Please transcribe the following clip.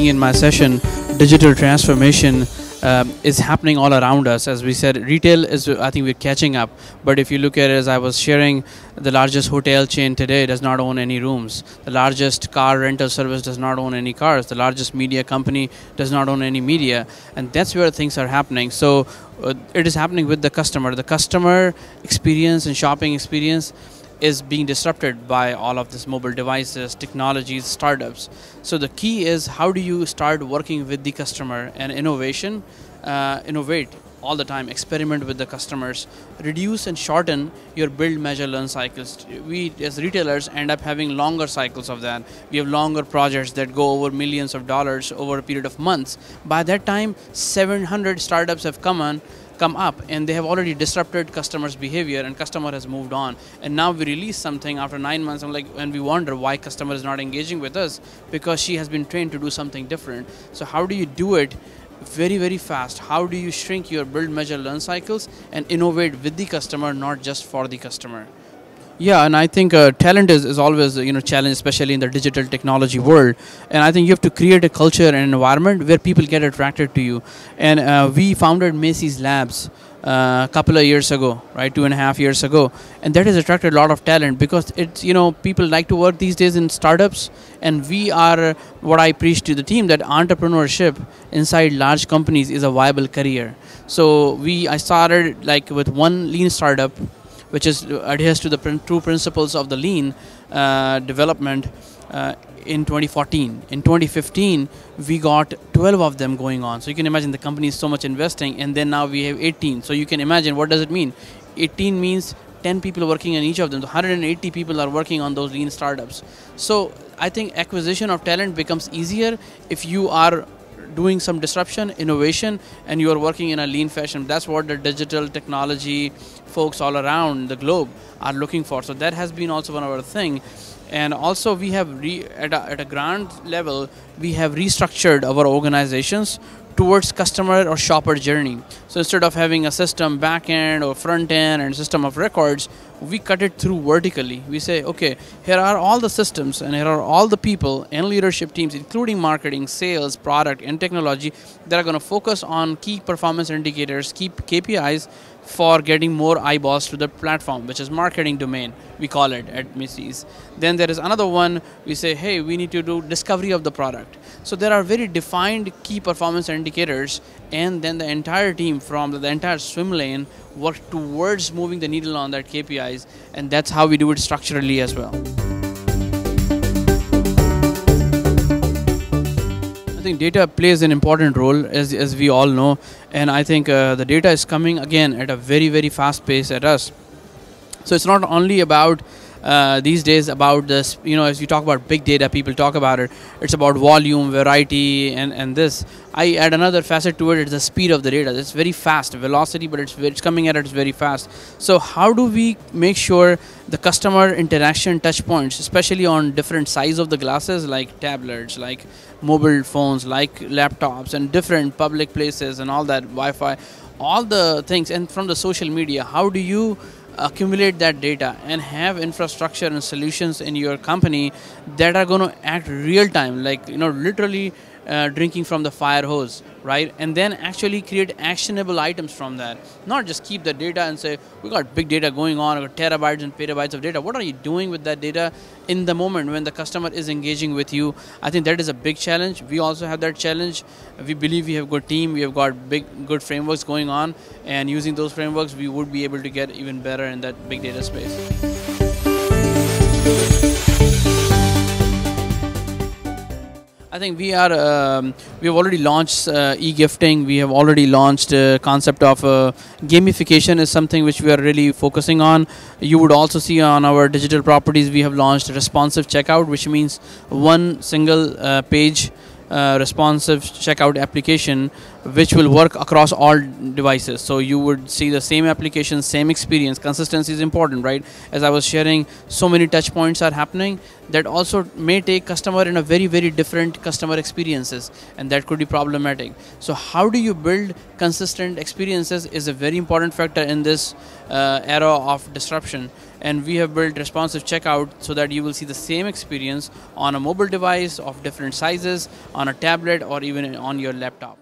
saying in my session, digital transformation is happening all around us. As we said, retail is, I think we're catching up. But if you look at it, as I was sharing, the largest hotel chain today does not own any rooms. The largest car rental service does not own any cars. The largest media company does not own any media. And that's where things are happening. So it is happening with the customer. The customer experience and shopping experience is being disrupted by all of this mobile devices, technologies, startups. So the key is, how do you start working with the customer and innovate all the time, experiment with the customers, reduce and shorten your build, measure, learn cycles. We as retailers end up having longer cycles of that. We have longer projects that go over millions of dollars over a period of months. By that time, 700 startups have come up, and they have already disrupted customers' behavior, and customer has moved on. And now we release something after 9 months, and we wonder why customer is not engaging with us, because she has been trained to do something different. So how do you do it very, very fast? How do you shrink your build, measure, learn cycles and innovate with the customer, not just for the customer? Yeah, and I think talent is always challenge, especially in the digital technology world. And I think you have to create a culture and environment where people get attracted to you. And we founded Macy's Labs a couple of years ago, right, 2.5 years ago, and that has attracted a lot of talent, because it's people like to work these days in startups, and we are what I preach to the team, that entrepreneurship inside large companies is a viable career. So I started like with one lean startup, which adheres to the true principles of the lean development in 2014. In 2015, we got 12 of them going on. So you can imagine the company is so much investing, and then now we have 18. So you can imagine, what does it mean? 18 means 10 people working on each of them. So 180 people are working on those lean startups. So I think acquisition of talent becomes easier if you are doing some disruption, innovation, and you are working in a lean fashion. That's what the digital technology folks all around the globe are looking for. So that has been also one of our thing. And also we have, at a grand level, we have restructured our organizations towards customer or shopper journey. So instead of having a system back end or front end and system of records, we cut it through vertically. We say, okay, here are all the systems, and here are all the people and leadership teams, including marketing, sales, product, and technology, that are going to focus on key performance indicators, key KPIs, for getting more eyeballs to the platform, which is marketing domain, we call it at Macy's. Then there is another one, we say, hey, we need to do discovery of the product. So there are very defined key performance indicators, and then the entire team from the entire swim lane work towards moving the needle on that KPIs, and that's how we do it structurally as well. I think data plays an important role, as we all know, and I think the data is coming again at a very, very fast pace at us. So it's not only about these days about this, as you talk about big data, people talk about it, it's about volume, variety, and this. I add another facet to it, it's the speed of the data. It's very fast, velocity, but it's coming at it very fast. So how do we make sure the customer interaction touch points, especially on different size of the glasses, like tablets, like mobile phones, like laptops, and different public places and all that, Wi-Fi, all the things, and from the social media, how do you accumulate that data and have infrastructure and solutions in your company that are going to act real time, like literally drinking from the fire hose, right? And then actually create actionable items from that. Not just keep the data and say, we got big data going on, or terabytes and petabytes of data. What are you doing with that data in the moment when the customer is engaging with you? I think that is a big challenge. We also have that challenge. We believe we have a good team. We have got good frameworks going on, and using those frameworks, we would be able to get even better in that big data space. I think we have already launched e-gifting. We have already launched concept of gamification is something which we are really focusing on. You would also see on our digital properties, we have launched responsive checkout, which means one single page responsive checkout application which will work across all devices. So you would see the same application, same experience. Consistency is important, right? As I was sharing, so many touch points are happening that also may take customer in a very, very different customer experiences, and that could be problematic. So how do you build consistent experiences is a very important factor in this era of disruption. And we have built responsive checkout so that you will see the same experience on a mobile device of different sizes, on a tablet, or even on your laptop.